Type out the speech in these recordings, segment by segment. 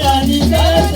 Manifeste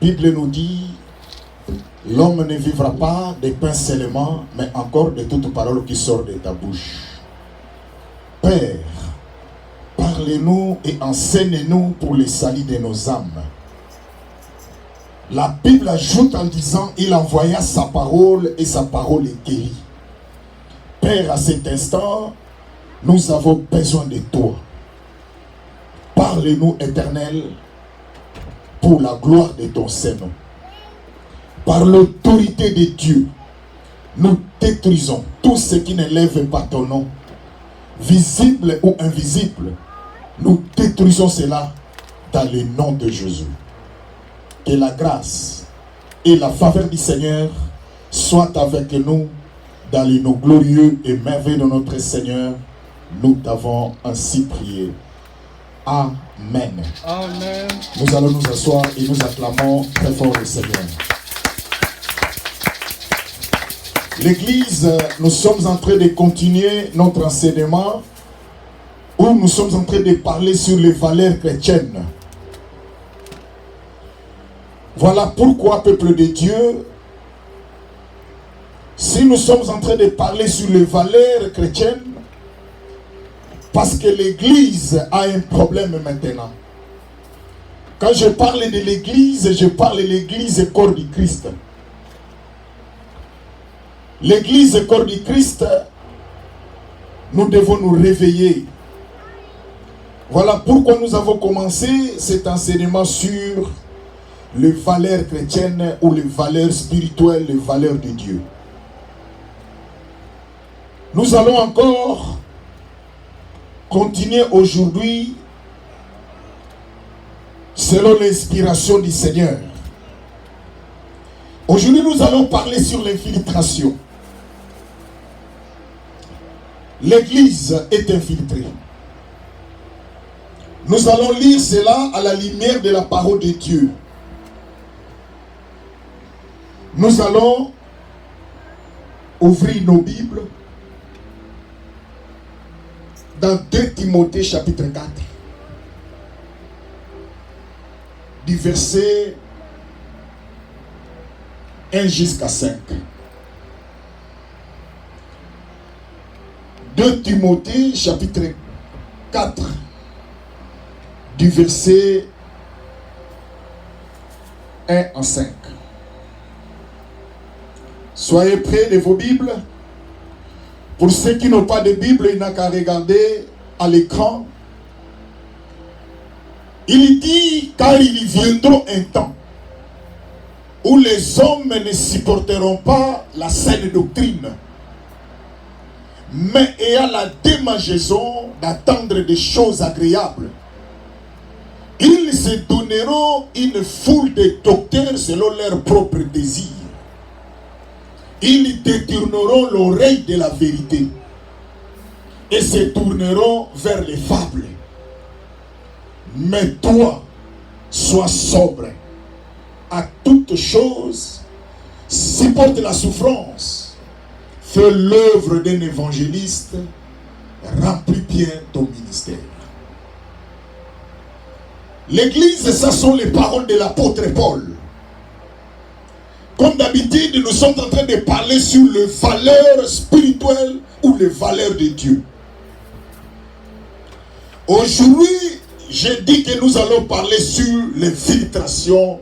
Bible nous dit, l'homme ne vivra pas de pain seulement, mais encore de toute parole qui sort de ta bouche. Père, parlez-nous et enseigne-nous pour le salut de nos âmes. La Bible ajoute en disant, il envoya sa parole et sa parole est guérie. Père, à cet instant, nous avons besoin de toi. Parle-nous, Éternel, pour la gloire de ton Saint-Nom. Par l'autorité de Dieu, nous détruisons tout ce qui ne lève pas ton nom, visible ou invisible. Nous détruisons cela dans le nom de Jésus. Que la grâce et la faveur du Seigneur soient avec nous dans les noms glorieux et merveilleux de notre Seigneur. Nous t'avons ainsi prié. Amen. Amen. Nous allons nous asseoir et nous acclamons très fort le Seigneur. L'Église, nous sommes en train de continuer notre enseignement où nous sommes en train de parler sur les valeurs chrétiennes. Voilà pourquoi, peuple de Dieu, si nous sommes en train de parler sur les valeurs chrétiennes, parce que l'Église a un problème maintenant. Quand je parle de l'Église, je parle de l'Église corps du Christ. L'Église corps du Christ, nous devons nous réveiller. Voilà pourquoi nous avons commencé cet enseignement sur les valeurs chrétiennes ou les valeurs spirituelles, les valeurs de Dieu. Nous allons encore continuer aujourd'hui selon l'inspiration du Seigneur. Aujourd'hui, nous allons parler sur l'infiltration. L'Église est infiltrée. Nous allons lire cela à la lumière de la parole de Dieu. Nous allons ouvrir nos Bibles dans 2 Timothée chapitre 4, du verset 1 jusqu'à 5. 2 Timothée chapitre 4, du verset 1 à 5. Soyez prêts de vos Bibles. Pour ceux qui n'ont pas de Bible, il n'a qu'à regarder à l'écran. Il dit, car il viendra un temps où les hommes ne supporteront pas la saine doctrine, mais ayant la démangeaison d'attendre des choses agréables. Ils se donneront une foule de docteurs selon leurs propres désirs. Ils détourneront l'oreille de la vérité et se tourneront vers les fables. Mais toi, sois sobre à toute chose, supporte la souffrance, fais l'œuvre d'un évangéliste, remplis bien ton ministère. L'Église, ça sont les paroles de l'apôtre Paul. Comme d'habitude, nous sommes en train de parler sur les valeurs spirituelles ou les valeurs de Dieu. Aujourd'hui, j'ai dit que nous allons parler sur l'infiltration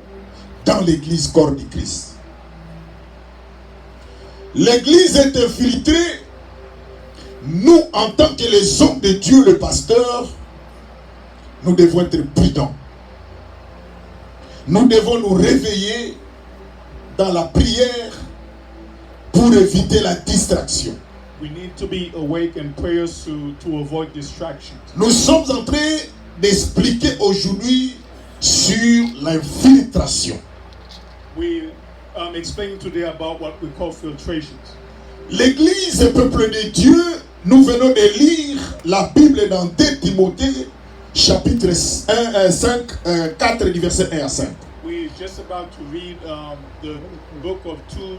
dans l'Église corps du Christ. L'Église est infiltrée. Nous, en tant que les hommes de Dieu, le pasteur, nous devons être prudents. Nous devons nous réveiller dans la prière pour éviter la distraction. We need to be awake in prayers to avoid distractions. Nous sommes en train d'expliquer aujourd'hui sur l'infiltration. We explaining today about what we call filtrations. L'Église, peuple de Dieu, nous venons de lire la Bible dans 2 Timothée chapitre 4 du verset 1 à 5. We're just about to read the book of 2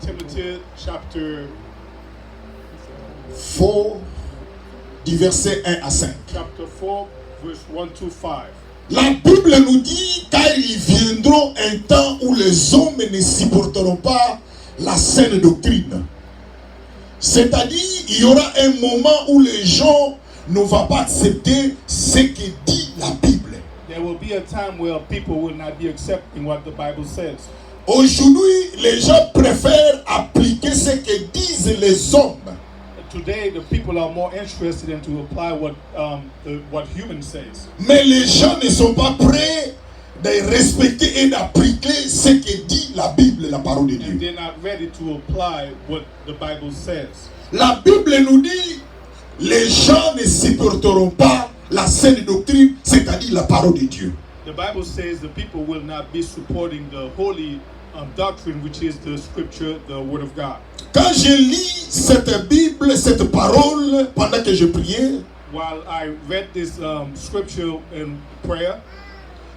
Timothy chapter 4 du verset 1 à 5. Chapter 4 verse 1 to 5. La Bible nous dit, car ils viendront un temps où les hommes ne supporteront pas la saine doctrine. C'est-à-dire, il y aura un moment où les gens ne vont pas accepter ce que dit la Bible. There will be a time where people will not be accepting what the Bible says. Aujourd'hui, les gens préfèrent appliquer ce que disent les hommes. Today, the people are more interested in to apply what humans says. Mais les gens ne sont pas prêts de respecter et d'appliquer ce que dit la Bible, la parole de And Dieu. they're not ready to apply what the Bible says. La Bible nous dit, les gens ne supporteront pas la saine doctrine, c'est-à-dire la parole de Dieu. The Bible says the people will not be supporting the holy doctrine, which is the scripture, the word of God. Quand je lis cette Bible, cette parole, pendant que je priais, While I read this scripture in prayer,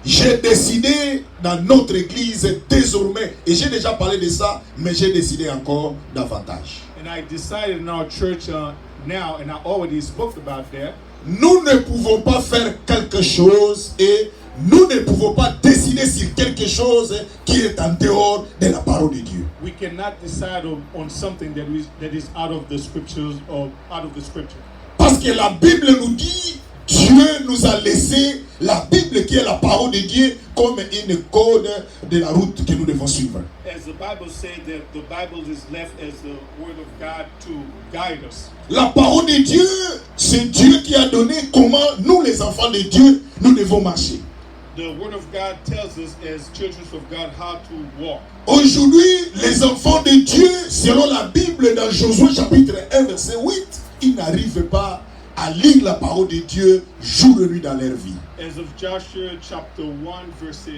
j'ai décidé dans notre église désormais, et j'ai déjà parlé de ça, mais j'ai décidé encore davantage. and I decided in our church now, and I already spoke about that, Nous ne pouvons pas faire quelque chose et nous ne pouvons pas décider sur quelque chose qui est en dehors de la parole de Dieu. we cannot decide on something that is out of the scriptures or out of the scripture. Parce que la Bible nous dit, Dieu nous a laissé la Bible qui est la parole de Dieu comme une code de la route que nous devons suivre. As the Bible says that the Bible is left as the word of God to guide us. La parole de Dieu, c'est Dieu qui a donné comment nous les enfants de Dieu, nous devons marcher. The word of God tells us as children of God how to walk. Aujourd'hui, les enfants de Dieu, selon la Bible dans Josué chapitre 1 verset 8, ils n'arrivent pas à lire la parole de Dieu jour et nuit dans leur vie. As of Joshua chapter 1 verses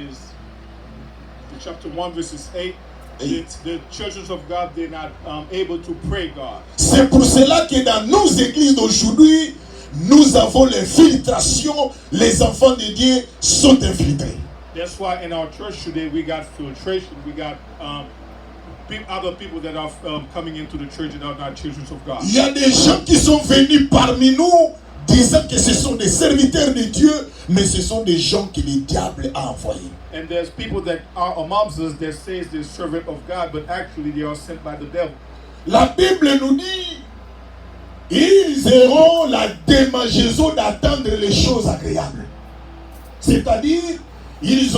8, the children of God, they're not able to pray God. C'est pour cela que dans nos églises d'aujourd'hui, nous avons l'infiltration, les enfants de Dieu sont infiltrés. That's why in our church today we got filtration, we got other people that are coming into the church that are not children of God. Il y a des gens qui sont venus parmi nous disant que ce sont des serviteurs de Dieu, mais ce sont des gens que le diable a envoyés. And there's people that are amongst us that says they're servant of God, but actually they are sent by the devil. La Bible nous dit, ils auront la démangeaison d'attendre les choses agréables. C'est-à-dire, ils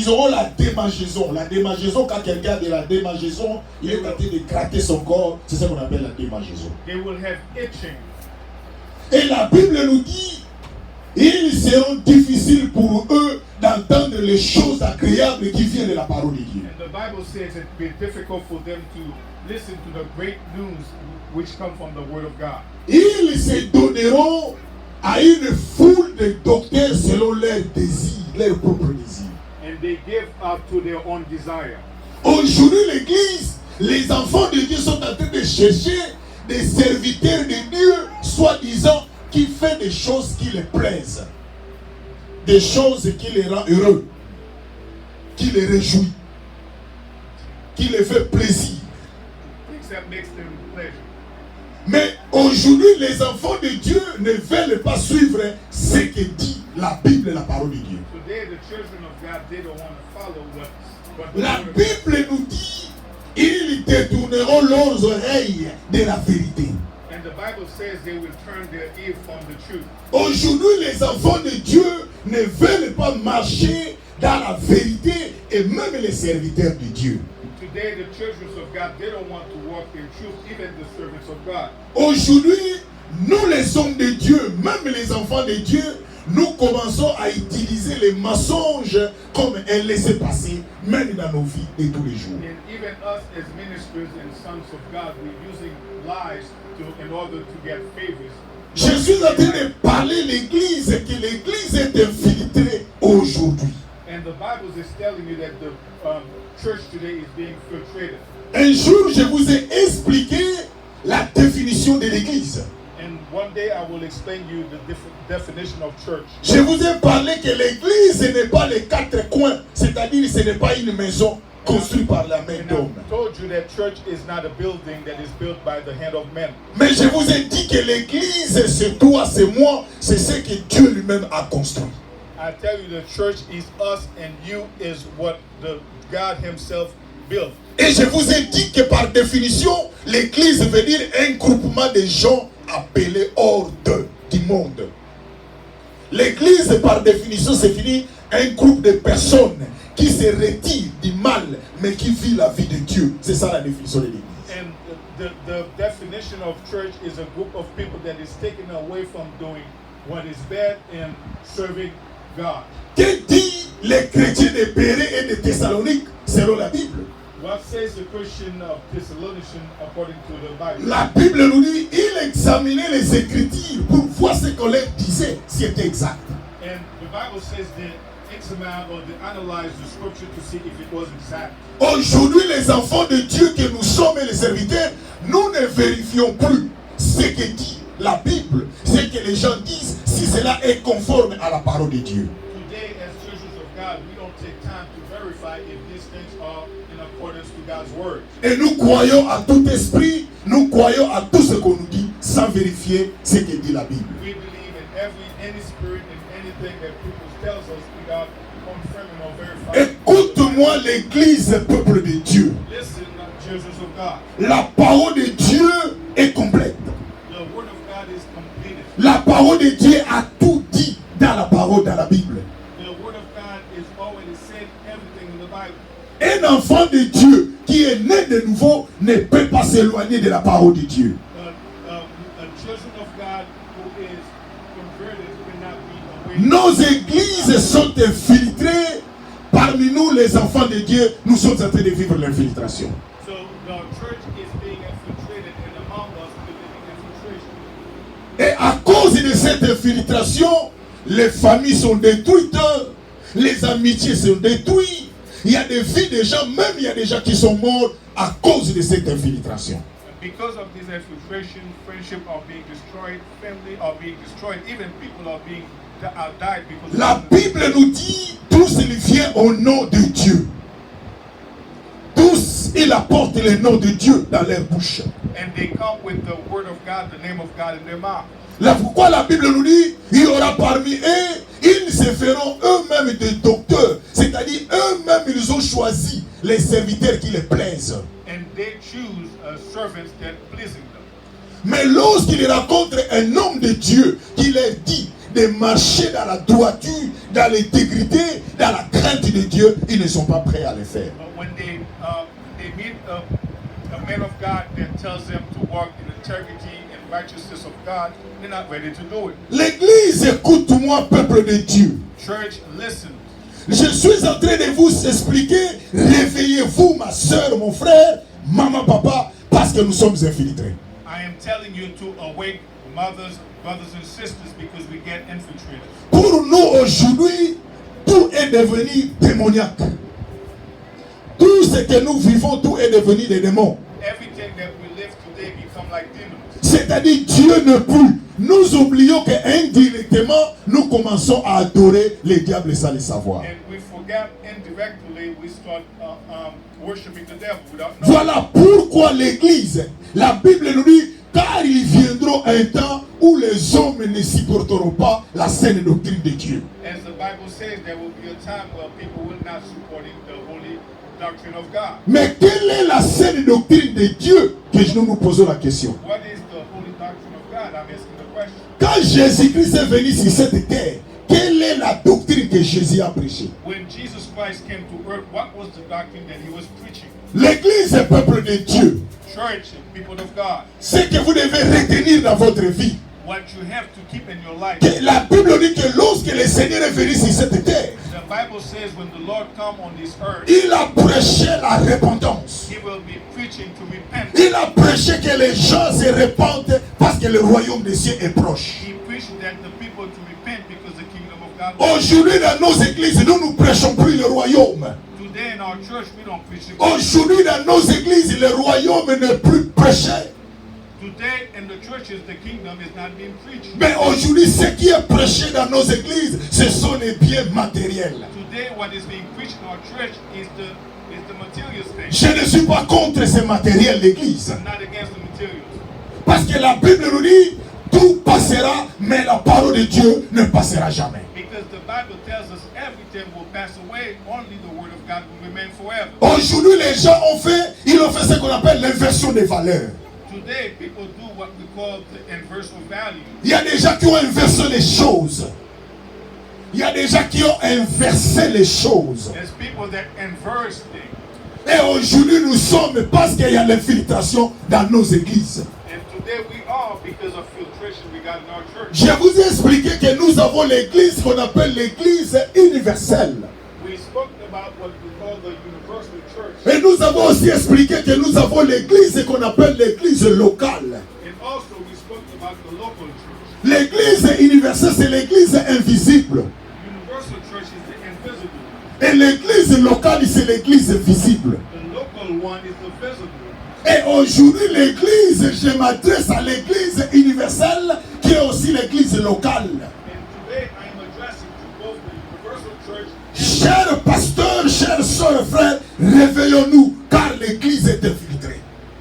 auront la démangeaison. La démangeaison, quand quelqu'un a de la démangeaison, il est en train de gratter son corps. C'est ça qu'on appelle la démangeaison. They will have itching. Et la Bible nous dit, ils seront difficiles pour eux d'entendre les choses agréables qui viennent de la parole de Dieu. And the Bible says it will be difficult for them to listen to the great news which come from the word of God. Ils se donneront à une foule de docteurs selon leurs désirs, leurs propres désirs. And they give up to their own desire. Aujourd'hui, l'Église, les enfants de Dieu sont en train de chercher des serviteurs de Dieu, soi-disant, qui font des choses qui les plaisent, des choses qui les rendent heureux, qui les réjouit, qui les fait plaisir. Things that makes them pleasure. Mais aujourd'hui, les enfants de Dieu ne veulent pas suivre ce que dit la Bible, la parole de Dieu. Today, the children of God, they don't want to follow what the La word of Bible nous dit, ils détourneront leurs oreilles de la vérité. And the Bible says they will turn their ear from the truth. Aujourd'hui, les enfants de Dieu ne veulent pas marcher dans la vérité, et même les serviteurs de Dieu. Today, the children of God, they don't want to walk in truth, even the servants of God. Aujourd'hui, nous les hommes de Dieu, même les enfants de Dieu, nous commençons à utiliser les mensonges comme un laissez-passer, même dans nos vies de tous les jours. And even us as ministers and sons of God, we're using lies in order to get favors. Je suis en train de parler l'église, que l'église est infiltrée aujourd'hui. And the Bible is telling you that the church today is being filtrated. Un jour, je vous ai expliqué la définition de l'église. And one day I will explain you the different definition of church. Je vous ai parlé que l'église n'est pas les quatre coins, c'est-à-dire ce n'est pas une maison construite par la main And d'homme. I told you that church is not a building that is built by the hand of men. Mais je vous ai dit que l'église, c'est toi, c'est moi, c'est ce que Dieu lui-même a construit. I tell you, the church is us, and you is what the God Himself built. Et je vous ai dit que par définition, l'église veut dire un groupement de gens appelés hors du monde. L'église, par définition, c'est fini un groupe de personnes qui se retirent du mal, mais qui vivent la vie de Dieu. C'est ça la définition de l'église. And the definition of church is a group of people that is taken away from doing what is bad and serving God. Que dit les chrétiens de Bérée et de Thessalonique selon la Bible? What says the Christian of Thessalonians according to the Bible? La Bible nous dit, il examinait les Écritures pour voir ce qu'on leur disait, si c'était exact. And the Bible says they examine or they analyze the scripture to see if it was exact. Aujourd'hui, les enfants de Dieu que nous sommes et les serviteurs, nous ne vérifions plus ce que dit la Bible, ce que les gens disent, si cela est conforme à la parole de Dieu. Today, as children of God, we don't take time to verify if these things are in accordance to God's word. Et nous croyons à tout esprit, nous croyons à tout ce qu'on nous dit, sans vérifier ce que dit la Bible. We believe in any spirit and anything that people tells us without confirming or verifying. Écoute-moi, l'église, peuple de Dieu. Listen, children of God. La parole de Dieu est complète. The word of God is completed. La parole de Dieu a tout dit dans la parole, dans la Bible. The word of God is already said everything in the Bible. Un enfant de Dieu qui est né de nouveau ne peut pas s'éloigner de la parole de Dieu. A children of God who is converted cannot be away. Nos églises sont infiltrées. Parmi nous, les enfants de Dieu, nous sommes en train de vivre l'infiltration. So the church is being infiltrated, and among us we're living infiltration. Et à cause de cette infiltration, les familles sont détruites, les amitiés sont détruites. Il y a des vies de gens, même il y a des gens qui sont morts à cause de cette infiltration. Because of this infiltration, friendship are being destroyed, family are being destroyed, even people are died because La of Bible nous dit, tous ils viennent au nom de Dieu. Tous ils apportent le nom de Dieu dans leur bouche. and they come with the word of God, the name of God in their mouth. Là pourquoi la Bible nous dit, il y aura parmi eux, ils se feront eux-mêmes des docteurs. C'est-à-dire eux-mêmes ils ont choisi les serviteurs qui les plaisent. And they choose servants that pleasing them. Mais lorsqu'ils rencontrent un homme de Dieu qui leur dit de marcher dans la droiture, dans l'intégrité, dans la crainte de Dieu, ils ne sont pas prêts à le faire. But when they meet a man of God that tells them to walk in integrity and righteousness of God, they're not ready to do it. L'église, écoute-moi, peuple de Dieu. Church, listen. Je suis en train de vous expliquer, réveillez-vous, ma soeur, mon frère, maman, papa, parce que nous sommes infiltrés. I am telling you to awake mothers, brothers and sisters because we get infiltrated. Pour nous aujourd'hui, tout est devenu démoniaque. Tout ce que nous vivons, tout est devenu des démons. Everything that we live today become like demons. C'est-à-dire Dieu ne peut. Nous oublions qu'indirectement, nous commençons à adorer les diables sans le savoir. And we forget indirectly, we start worshiping the devil without knowing. Voilà pourquoi l'Église, la Bible nous dit, car il viendra un temps où les hommes ne supporteront pas la saine doctrine de Dieu. As the Bible says, there will be a time where people will not support the holy doctrine of God. Mais quelle est la saine doctrine de Dieu? Que nous nous posons la question. What is the holy doctrine of God? I'm asking the question. Quand Jésus-Christ est venu sur cette terre, quelle est la doctrine que Jésus a prêchée? When Jesus Christ came to earth, what was the doctrine that he was preaching? L'Église est peuple de Dieu. Church, people of God, Ce que vous devez retenir dans votre vie. what you have to keep in your life. Que la Bible dit que lorsque le Seigneur est venu sur cette terre, The Bible says when the Lord come on this earth, il a prêché la repentance. he will be preaching to repent. Il a prêché que les gens se répandent parce que le royaume des cieux est proche. He preached that the people to repent because the kingdom of God. Aujourd'hui dans nos églises, nous ne prêchons plus le royaume. Today in our church, we don't preach the kingdom. Aujourd'hui dans nos églises, le royaume n'est plus prêché. Today in the churches, the kingdom is not being preached. Mais aujourd'hui, ce qui est prêché dans nos églises, ce sont les biens matériels. Today, what is being preached in our church is the material thing. Je ne suis pas contre ce matériel d'église. I'm not against the materials. Parce que la Bible nous dit, tout passera, mais la parole de Dieu ne passera jamais. Because the Bible tells us everything will pass away, only the word of God will remain forever. Aujourd'hui, les gens ils ont fait ce qu'on appelle l'inversion des valeurs. Today, people do what we call the inverse of value. Il y a des gens qui ont inversé les choses. Il y a des gens qui ont inversé les choses. There's people that inverse things. Et aujourd'hui, nous sommes parce qu'il y a l'infiltration dans nos églises. And today we are because of filtration we got in our church. Je vous ai expliqué que nous avons l'église qu'on appelle l'église universelle. We spoke about what we call the universal church. Et nous avons aussi expliqué que nous avons l'église qu'on appelle l'église locale. And also we spoke about the local church. L'église universelle, c'est l'église invisible. Universal church is the invisible. Et l'église locale, c'est l'église visible. The local one is the visible. Et aujourd'hui, l'église, je m'adresse à l'église universelle qui est aussi l'église locale. And today I am addressing to both the universal church. Chers pasteurs, chers sœurs et frères, réveillons-nous car l'église est infiltrée.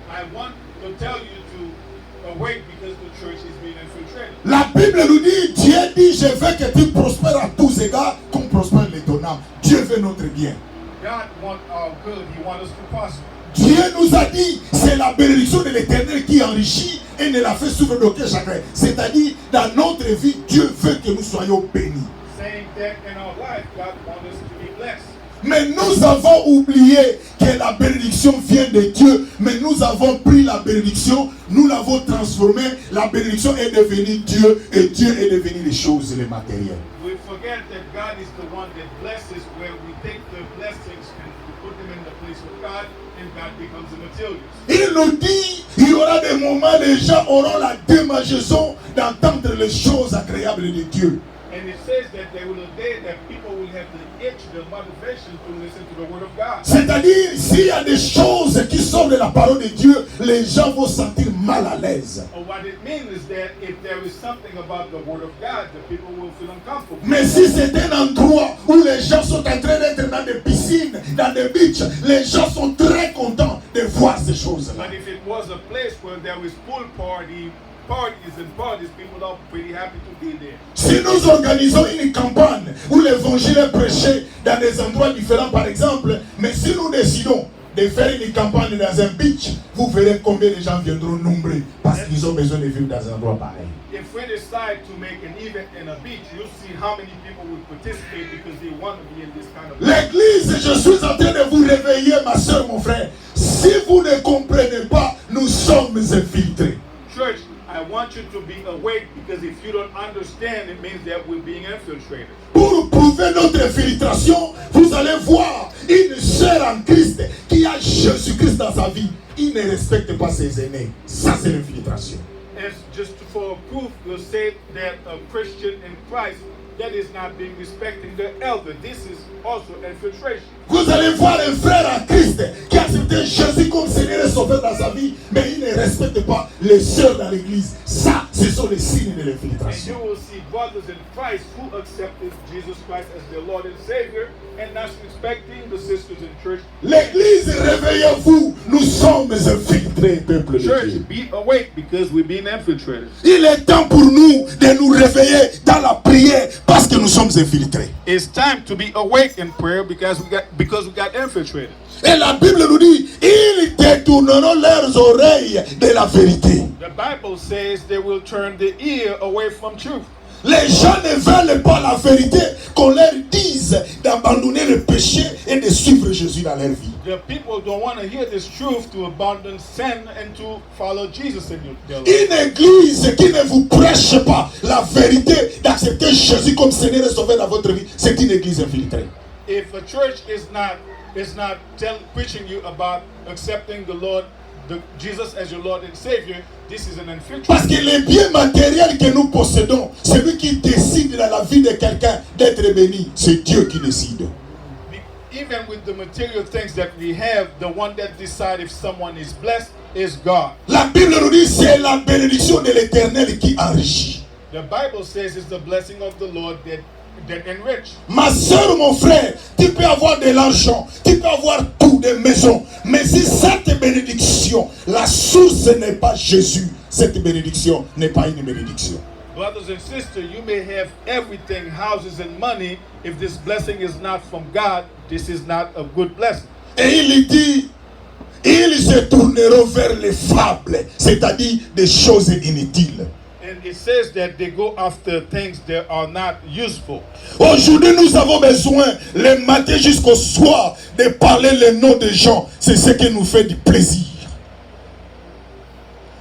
I want to tell you to awake because the church is being infiltrated. La Bible nous dit, Dieu dit, je veux que tu prospères à tous égards comme prospère les ton âme. Dieu veut notre bien. God wants our good. He wants us to prosper. Dieu nous a dit, c'est la bénédiction de l'Éternel qui enrichit et ne la fait souffrir d'aucun chagrin. C'est-à-dire, dans notre vie, Dieu veut que nous soyons bénis. Saying that in our life, God wants us to be blessed. Mais nous avons oublié que la bénédiction vient de Dieu. Mais nous avons pris la bénédiction, nous l'avons transformée. La bénédiction est devenue Dieu et Dieu est devenu les choses, les matériels. We forget that God is the one that blesses, where we take the blessings and we put them in the place of God, and God becomes the materials. Il nous dit, il y aura des moments, les gens auront la démangeaison d'entendre les choses agréables de Dieu. And it says that there will be a day that people will have the itch, the motivation to listen to the word of God. C'est-à-dire, s'il y a des choses qui sortent de la parole de Dieu, les gens vont se sentir mal à l'aise. Or what it means is that if there is something about the word of God, the people will feel uncomfortable. Mais si c'est un endroit où les gens sont en train d'être dans des piscines, dans des beaches, les gens sont très contents de voir ces choses-là. But if it was a place where there was pool parties and parties, people are pretty happy to be there. Si nous organisons une campagne où l'évangile est prêché dans des endroits différents, par exemple, mais si nous décidons de faire une campagne dans un beach, vous verrez combien de gens viendront nombreux parce qu'ils ont besoin de vivre dans un endroit pareil. If we decide to make an event in a beach, you'll see how many people will participate because they want to be in this kind of. L'église, je suis en train de vous réveiller, ma soeur, mon frère. Si vous ne comprenez pas, nous sommes infiltrés. Church, I want you to be awake because if you don't understand, it means that we're being infiltrated. Pour prouver notre infiltration, vous allez voir une sœur en Christ qui a Jésus-Christ dans sa vie. Il ne respecte pas ses aînés. Ça, c'est l'infiltration. As just for proof, we'll say that a Christian in Christ that is not being respecting the elder. This is also infiltration. Vous allez voir un frère en Christ qui a accepté Jésus comme Seigneur et Sauveur dans sa vie, mais il ne respecte pas les sœurs dans l'église. Ça, ce sont les signes de And l'infiltration. you will see brothers in Christ who accepted Jesus Christ as their Lord and Savior and not respecting the sisters in church. L'église, réveillez-vous, nous sommes infiltrés, peuple de Church, Dieu. be awake because we're being infiltrated. Il est temps pour nous de nous réveiller dans la prière parce que nous sommes infiltrés. It's time to be awake in prayer because we got infiltrated. Et la Bible nous dit, ils détourneront leurs oreilles de la vérité. The Bible says they will turn the ear away from truth. Les gens ne veulent pas la vérité, qu'on leur dise d'abandonner le péché et de suivre Jésus dans leur vie. The people don't want to hear this truth to abandon sin and to follow Jesus in their life. Une église qui ne vous prêche pas la vérité d'accepter Jésus comme Seigneur et Sauveur dans votre vie, c'est une église infiltrée. If a church is not preaching you about accepting the Lord, Jesus as your Lord and Savior, this is an infiltration. Parce que les biens matériels que nous possédons, celui qui décide dans la vie de quelqu'un d'être béni, c'est Dieu qui décide. Even with the material things that we have, the one that decides if someone is blessed is God. La Bible nous dit c'est la bénédiction de l'Éternel qui enrichit. The Bible says it's the blessing of the Lord that enrich. Ma soeur, mon frère, tu peux avoir de l'argent, tu peux avoir tout, des maisons, mais si cette bénédiction, la source n'est pas Jésus, cette bénédiction n'est pas une bénédiction. Brothers and sisters, you may have everything, houses and money. If this blessing is not from God, this is not a good blessing. Et il dit, ils se tourneront vers les fables, c'est-à-dire des choses inutiles. And it says that they go after things that are not useful. Aujourd'hui, nous avons besoin, le matin jusqu'au soir, de parler le nom des gens. C'est ce qui nous fait du plaisir.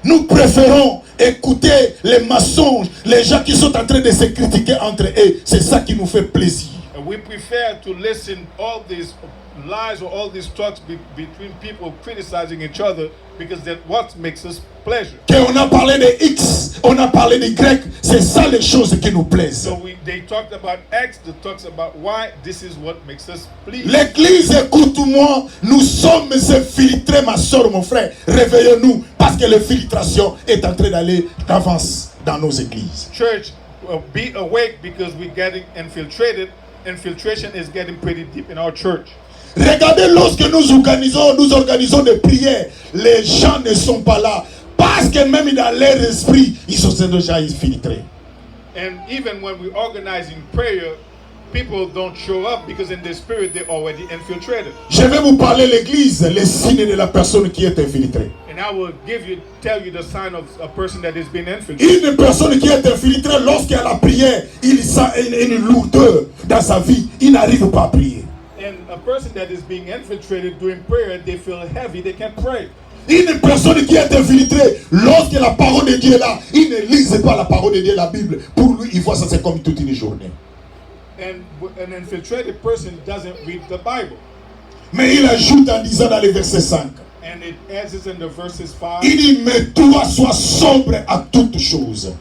Nous préférons écouter les mensonges, les gens qui sont en train de se critiquer entre eux. C'est ça qui nous fait plaisir. And we prefer to listen all these lies or all these talks between people criticizing each other because that's what makes us pleasure. On a parlé de X, on a parlé de Y, c'est ça les choses qui nous plaisent. So they talked about X, they talked about Y. This is what makes us pleased. L'église, écoute-moi, nous sommes infiltrés, ma soeur, mon frère. Réveillons-nous parce que l'infiltration est en train d'aller d'avance dans nos églises. Church, be awake because we're getting infiltrated. Infiltration is getting pretty deep in our church. Regardez, lorsque nous organisons des prières, les gens ne sont pas là. Parce que même dans leur esprit, ils sont déjà infiltrés. And even when we're organizing prayer, people don't show up because in their spirit they're already infiltrated. Je vais vous parler l'église, les signes de la personne qui est infiltrée. And I will tell you the sign of a person that is being infiltrated. Une personne qui est infiltrée, lorsqu'elle a prié, il sent une lourdeur dans sa vie. Il n'arrive pas à prier. And a person that is being infiltrated during prayer, they feel heavy, they can't pray. Une personne qui est infiltrée, lorsque la parole de Dieu est là, il ne lise pas la parole de Dieu, la Bible. Pour lui, il voit ça, c'est comme toute une journée. And an infiltrated person doesn't read the Bible. Mais il ajoute en disant dans le verset 5. And it adds it in the verses 5. Il dit, mais toi, sois sobre à toutes choses.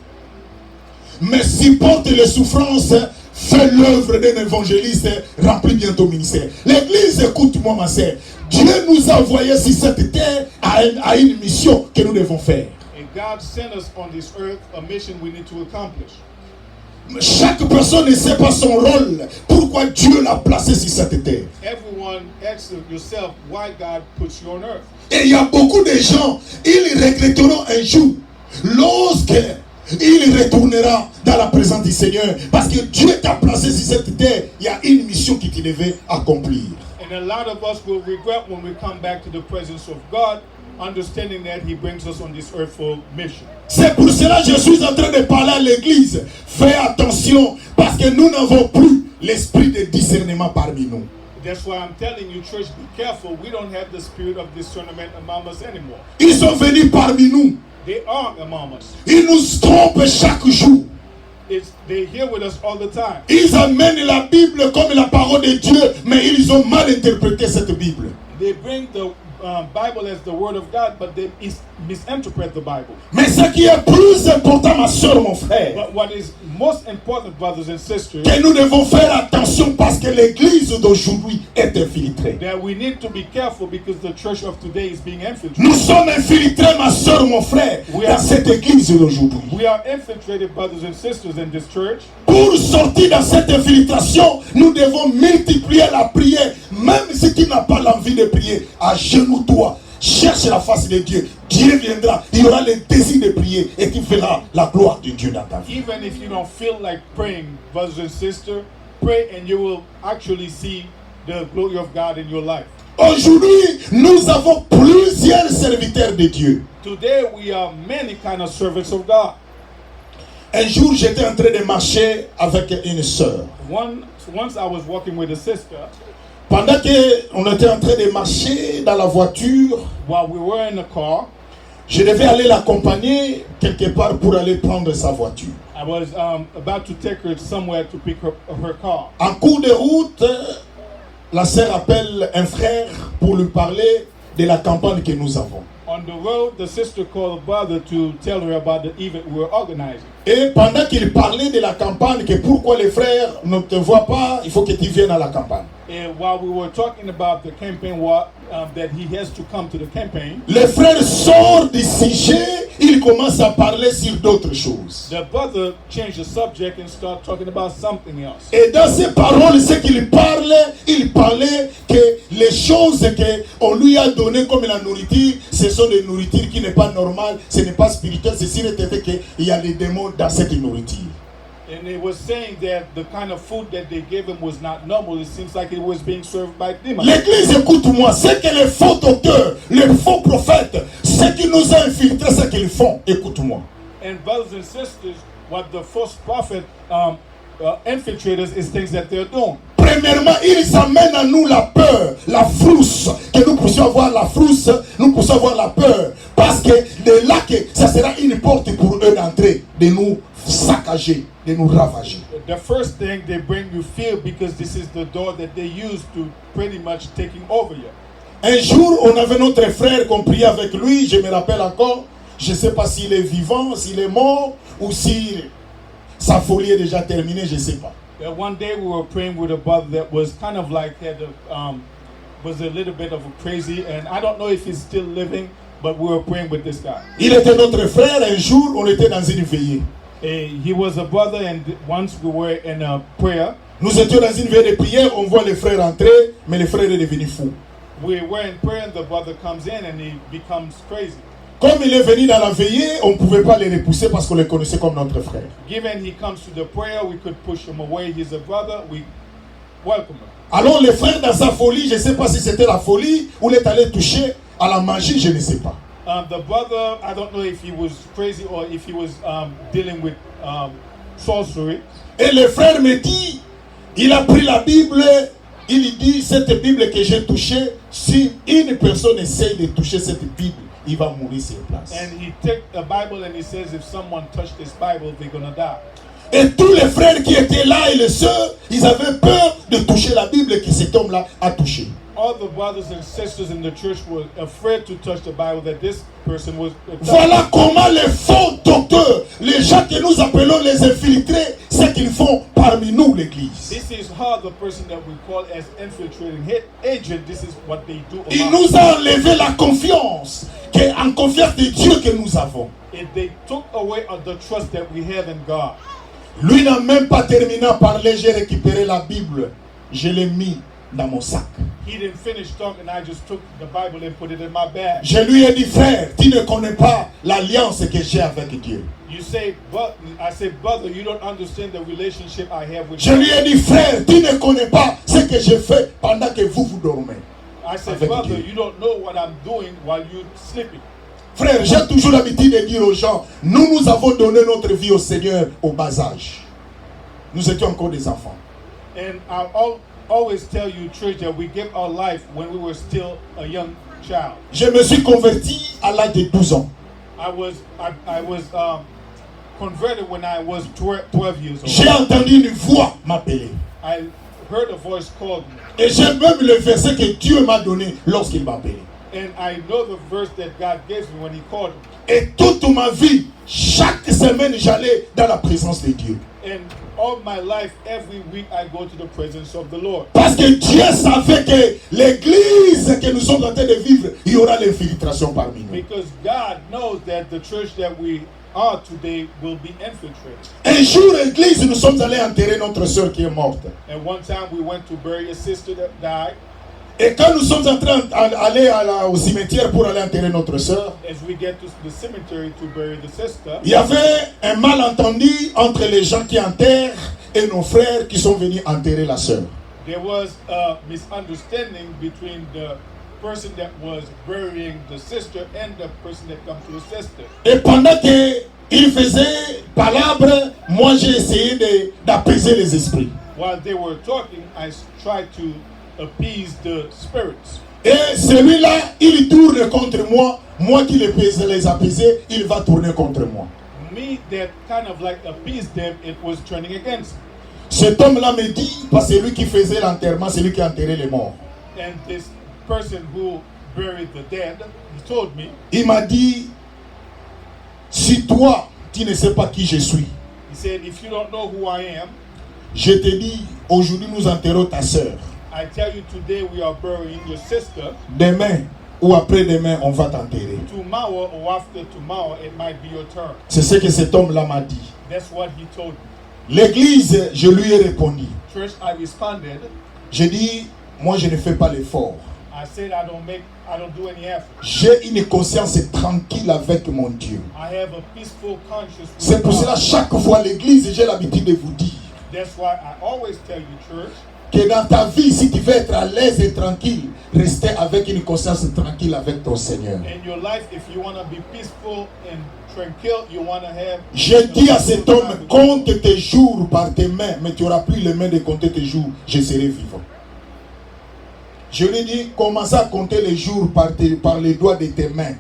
Mais supporte les souffrances, fais l'œuvre d'un évangéliste, remplis bien ton ministère. L'église, écoute-moi, ma sœur. Dieu nous a envoyés sur cette terre à une mission que nous devons faire. And God sent us on this earth a mission we need to accomplish. Chaque personne ne sait pas son rôle. Pourquoi Dieu l'a placé sur cette terre. Everyone asks yourself why God puts you on earth. Et il y a beaucoup de gens, ils regretteront un jour lorsqu'il retournera dans la présence du Seigneur. Parce que Dieu t'a placé sur cette terre. Il y a une mission qui te devait accomplir. And a lot of us will regret when we come back to the presence of God, understanding that He brings us on this earthful mission. C'est pour cela que je suis en train de parler à l'église. Fais attention parce que nous n'avons plus l'esprit de discernement parmi nous. That's why I'm telling you, church, be careful. We don't have the spirit of discernment among us anymore. Ils sont venus parmi nous. They are among us. Ils nous trompent chaque jour. They're here with us all the time. Ils amènent la Bible comme la parole de Dieu, mais ils ont mal interprété cette Bible. They bring the Bible as the word of God, but they misinterpret the Bible. Mais ce qui est plus important, ma soeur, mon frère, But what is most important, brothers and sisters, que nous devons faire attention parce que l'église d'aujourd'hui est infiltrée. that we need to be careful because the church of today is being infiltrated. Nous sommes infiltrés, ma soeur, mon frère, dans cette église d'aujourd'hui. We are infiltrated, brothers and sisters, in this church. Pour sortir de cette infiltration, nous devons multiplier la prière. Même si tu n'as pas l'envie de prier, agenouille-toi, cherche la face de Dieu. Dieu viendra, il y aura le désir de prier et tu verras la gloire de Dieu dans ta vie. Even if you don't feel like praying, brothers and sisters, pray and you will actually see the glory of God in your life. Aujourd'hui, nous avons plusieurs serviteurs de Dieu. Today we are many kind of servants of God. Un jour, j'étais en train de marcher avec une sœur. Once I was walking with a sister. Pendant qu'on était en train de marcher dans la voiture, while we were in the car, je devais aller l'accompagner quelque part pour aller prendre sa voiture. I was about to take her somewhere to pick her car. En cours de route, la sœur appelle un frère pour lui parler de la campagne que nous avons. On the road, the sister called a brother to tell her about the event we were organizing. Et pendant qu'il parlait de la campagne, que pourquoi les frères ne te voient pas, il faut que tu viennes à la campagne. And while we were talking about the campaign, that he has to come to the campaign, le frère sort du sujet, il commence à parler sur d'autres choses. the brother changed the subject and started talking about something else. Et dans ces paroles, ce qu'il parlait, il parlait que les choses qu'on lui a données comme la nourriture, ce sont des nourritures qui n'est pas normales, ce n'est pas spirituel, c'est sûr et certain qu'il y a des démons dans cette nourriture. And it was saying that the kind of food that they gave him was not normal. It seems like it was being served by demons. L'église, écoute-moi, c'est que les faux docteurs, les faux prophètes, ceux qui nous ont infiltrés, ce qu'ils font, écoute-moi. And brothers and sisters, what the false prophet infiltrators is things that they're doing. Premièrement, ils amènent à nous la peur, la frousse, que nous puissions avoir la frousse, nous puissions avoir la peur. Parce que de là que ça sera une porte pour eux d'entrer, de nous saccager, de nous ravager. The first thing, they bring you fear because this is the door that they use to pretty much taking over you. Un jour, on avait notre frère qu'on priait avec lui, je me rappelle encore, je ne sais pas s'il est vivant, s'il est mort, ou si sa folie est déjà terminée, je ne sais pas. One day we were praying with a brother that was kind of like was a little bit of a crazy, and I don't know if he's still living, but we were praying with this guy. Il était notre frère, un jour, on était dans une veillée. He was a brother, and once we were in a prayer. Nous étions dans une veillée de prière, on voit le frère entrer, mais le frère est devenu fou. We were in prayer, and the brother comes in, and he becomes crazy. Comme il est venu dans la veillée, on ne pouvait pas le repousser parce qu'on le connaissait comme notre frère. Given he comes to the prayer, we could push him away. He's a brother. We welcome him. Alors le frère dans sa folie, je ne sais pas si c'était la folie ou il est allé toucher à la magie, je ne sais pas. The brother, I don't know if he was crazy or if he was dealing with sorcery. Et le frère me dit, il a pris la Bible, il dit, cette Bible que j'ai touchée, si une personne essaye de toucher cette Bible, il va mourir sur place. And he took the Bible and he says, if someone touched this Bible, they're gonna die. Et tous les frères qui étaient là et les sœurs, ils avaient peur de toucher la Bible que cet homme-là a touchée. All the brothers and sisters in the church were afraid to touch the Bible that this person was. Voilà comment les faux docteurs, les gens que nous appelons les infiltrés, ce qu'ils font parmi nous, l'église. This is how the person that we call as infiltrating agent, this is what they do. Il nous a enlevé la confiance, en confiance de Dieu que nous avons. And they took away the trust that we have in God. Lui n'a même pas terminé à parler, j'ai récupéré la Bible, je l'ai mis dans mon sac. He didn't finish talking, I just took the Bible and put it in my bag. Je lui ai dit, frère, tu ne connais pas l'alliance que j'ai avec Dieu. You say, but I say, brother, you don't understand the relationship I have with Je God. lui ai dit, frère, tu ne connais pas ce que j'ai fait pendant que vous dormez. I said, avec brother, Dieu. you don't know what I'm doing while you're sleeping. Frère, j'ai toujours l'habitude de dire aux gens, nous avons donné notre vie au Seigneur au bas âge. Nous étions encore des enfants. And I always tell you, church, that we give our life when we were still a young child. Je me suis converti à l'âge de 12 ans. I was converted when I was 12 years old. J'ai entendu une voix m'appeler. I heard a voice called me. Et j'ai même le verset que Dieu m'a donné lorsqu'il m'a appelé. And I know the verse that God gave me when he called me. Et toute ma vie, chaque semaine, j'allais dans la présence de Dieu. And all my life, every week, I go to the presence of the Lord. Parce que Dieu savait que l'église que nous sommes en train de vivre, il y aura l'infiltration parmi nous. Because God knows that the church that we are today will be infiltrated. Un jour, l'église, nous sommes allés enterrer notre sœur qui est morte. And one time we went to bury a sister that died. Et quand nous sommes en train d'aller au cimetière pour aller enterrer notre sœur, As we get to the cemetery to bury the sister, il y avait un malentendu entre les gens qui enterrent et nos frères qui sont venus enterrer la sœur. there was a misunderstanding between the person that was burying the sister and the person that come to the sister. Et pendant qu'ils faisaient palabre, moi j'ai essayé d'apaiser les esprits. While they were talking, I tried to appease the spirits. Et celui-là, il tourne contre moi. Moi qui les apaisais, il va tourner contre moi. Me that kind of like appeased them, it was turning against me. Cet homme-là me dit, parce que c'est lui qui faisait l'enterrement, c'est lui qui enterrait les morts. And this person who buried the dead, he told me, Il m'a dit, si toi, tu ne sais pas qui je suis, he said, if you don't know who I am, je te dis, aujourd'hui nous enterrons ta sœur. I tell you today we are burying your sister. Demain ou après-demain, on va t'enterrer. Tomorrow or after tomorrow, it might be your turn. C'est ce que cet homme-là m'a dit. That's what he told me. L'église, je lui ai répondu. Church, I responded. J'ai dit, moi je ne fais pas l'effort. I said I don't do any effort. J'ai une conscience tranquille avec mon Dieu. I have a peaceful conscience. C'est pour cela, chaque fois l'église, j'ai l'habitude de vous dire That's why I always tell you, church, que dans ta vie, si tu veux être à l'aise et tranquille, restez avec une conscience tranquille avec ton Seigneur. in your life, if you want to be peaceful and tranquil, you want to have. J'ai dit à cet homme, compte tes jours par tes mains, mais tu n'auras plus les mains de compter tes jours, je serai vivant. Je lui ai dit, commence à compter les jours par les doigts de tes mains.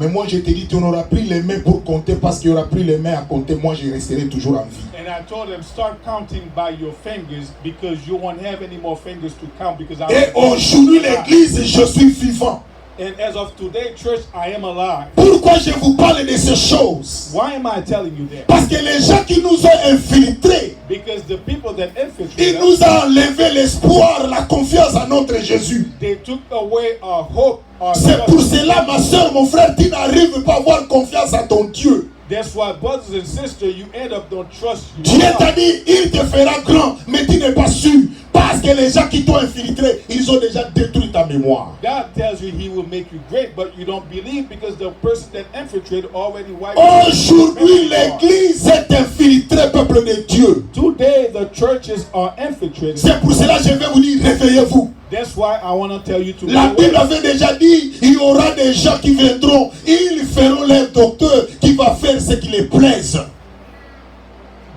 Mais moi je te dis, tu n'auras plus les mains pour compter parce qu'il n'y aura plus les mains à compter. Moi je resterai toujours en vie. And I told him, start counting by your fingers because you won't have any more fingers to count because Et aujourd'hui l'église, je suis vivant. And as of today, church, I am alive. Pourquoi je vous parle de ces choses? Why am I telling you that? Parce que les gens qui nous ont infiltrés, Because the people that infiltrated ils us, nous ont enlevé l'espoir, la confiance en notre Jésus. they took away our hope, our C'est trust. pour cela, ma soeur, mon frère, tu n'arrives pas à avoir confiance en ton Dieu. That's why, brothers and sisters, you end up don't trust you. Dieu t'a dit, il te fera grand, mais tu n'es pas sûr. Parce que les gens qui t'ont infiltré, ils ont déjà détruit ta mémoire. God tells you he will make you great, but you don't believe because the person that infiltrated already wiped your Aujourd'hui, memory card. l'église est infiltrée, peuple de Dieu. Today, the churches are infiltrated. C'est pour cela que je vais vous dire, réveillez-vous. That's why I want to tell you to La go Bible away. avait déjà dit, il y aura des gens qui viendront, ils feront leur docteur qui va faire ce qui les plaise.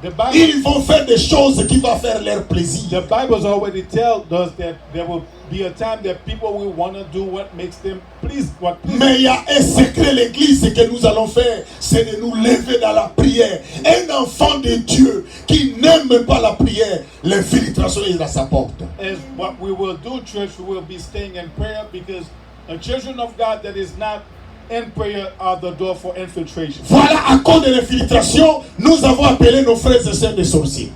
The Bible, Ils vont faire des choses qui vont faire leur plaisir. the Bible's already tells us that there will be a time that people will want to do what makes them please, what pleases. Mais il y a un secret, l'église, ce que nous allons faire, c'est de nous lever dans la prière. Un enfant de Dieu qui n'aime pas la prière, l'infiltration est à sa porte. As what we will do, church, we will be staying in prayer because a children of God that is not in prayer are the door for infiltration. Voilà, à cause de l'infiltration, nous avons appelé nos frères et sœurs des sorciers.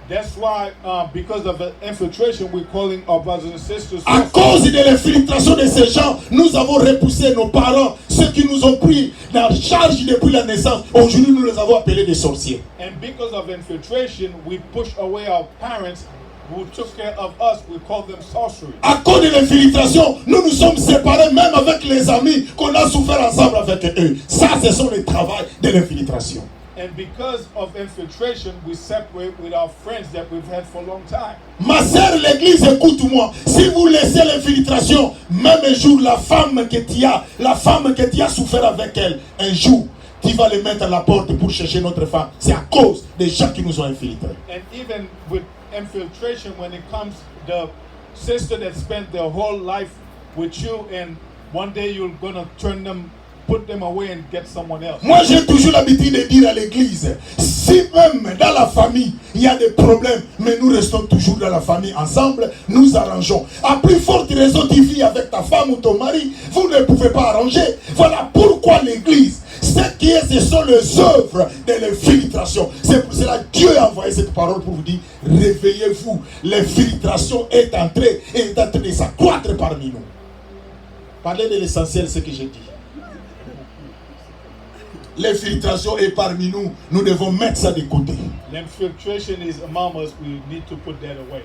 That's why, because of the infiltration, we're calling our brothers and sisters. À cause de l'infiltration de ces gens, nous avons repoussé nos parents, ceux qui nous ont pris en charge depuis la naissance. Aujourd'hui, nous les avons appelés des sorciers. And because of infiltration, we push away our parents who took care of us. We call them sorcery. À cause de l'infiltration, nous nous sommes séparés même avec les amis qu'on a souffert ensemble avec eux. Ça, ce sont les travaux de l'infiltration. And because of infiltration, we separate with our friends that we've had for a long time. Ma sœur, l'église, écoute-moi. Si vous laissez l'infiltration, même un jour, la femme que tu as souffert avec elle, un jour, tu vas les mettre à la porte pour chercher notre femme. C'est à cause des gens qui nous ont infiltrés. And even with infiltration, when it comes the sister that spent their whole life with you, and one day you're gonna put them away and get someone else. Moi, j'ai toujours l'habitude de dire à l'église, si même dans la famille, il y a des problèmes, mais nous restons toujours dans la famille ensemble, nous arrangeons. À plus forte raison, tu vis avec ta femme ou ton mari, vous ne pouvez pas arranger. Voilà pourquoi l'église, ce sont les œuvres de l'infiltration. C'est pour cela que Dieu a envoyé cette parole pour vous dire, réveillez-vous. L'infiltration est en train de s'accroître parmi nous. Parlez de l'essentiel, ce que j'ai dit. L'infiltration est parmi nous. Nous devons mettre ça de côté. L'infiltration is among us. We need to put that away.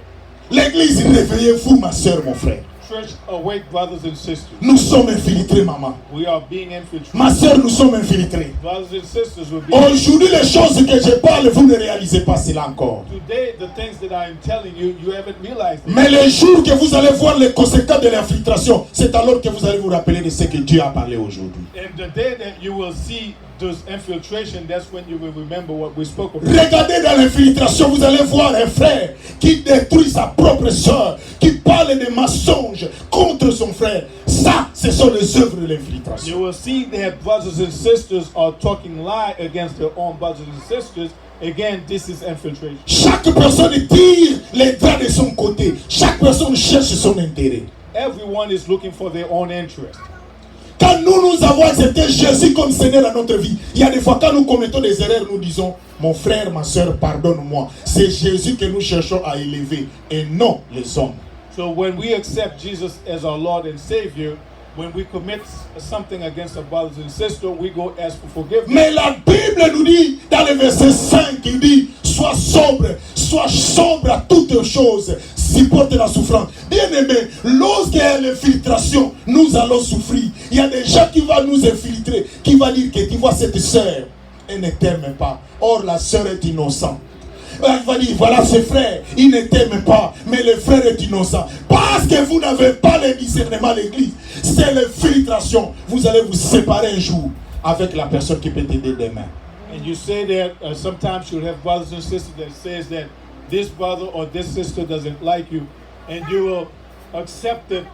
L'église, réveillez-vous, ma soeur, mon frère. Church, awake, brothers and sisters. Nous sommes infiltrés, maman. We are being infiltrated. Ma soeur, nous sommes infiltrés. Brothers and sisters will be. Aujourd'hui, les choses que je parle, vous ne réalisez pas cela encore. Today, the things that I am telling you, you haven't realized it. Mais le jour que vous allez voir les conséquences de l'infiltration, c'est alors que vous allez vous rappeler de ce que Dieu a parlé aujourd'hui. And the day that you will see this infiltration, that's when you will remember what we spoke about. Regardez dans l'infiltration, vous allez voir un frère qui détruit sa propre soeur, qui parle de mensonges contre son frère. Ça, ce sont les œuvres de l'infiltration. You will see that brothers and sisters are talking lie against their own brothers and sisters. Again, this is infiltration. Chaque personne tire les draps de son côté. Chaque personne cherche son intérêt. Everyone is looking for their own interest. Quand nous avons accepté Jésus comme Seigneur dans notre vie, il y a des fois quand nous commettons des erreurs, nous disons, mon frère, ma soeur, pardonne-moi. C'est Jésus que nous cherchons à élever et non les hommes. So when we accept Jesus as our Lord and Savior, when we commit something against our brothers and sisters, we go ask for forgiveness. Mais la Bible nous dit, dans le verset 5, il dit, sois sombre à toutes choses, supporte la souffrance. Bien aimé, lorsqu'il y a l'infiltration, nous allons souffrir. Il y a des gens qui vont nous infiltrer, qui vont dire que tu vois cette sœur, elle ne t'aime pas. Or, la sœur est innocente. Il va dire, voilà ce frère, il ne t'aime pas, mais le frère est innocent. Parce que vous n'avez pas le discernement à l'église. C'est l'infiltration. Vous allez vous séparer un jour avec la personne qui peut t'aider demain. And you say that sometimes you'll have brothers and sisters that says that this brother or this sister doesn't like you, and you will accept it.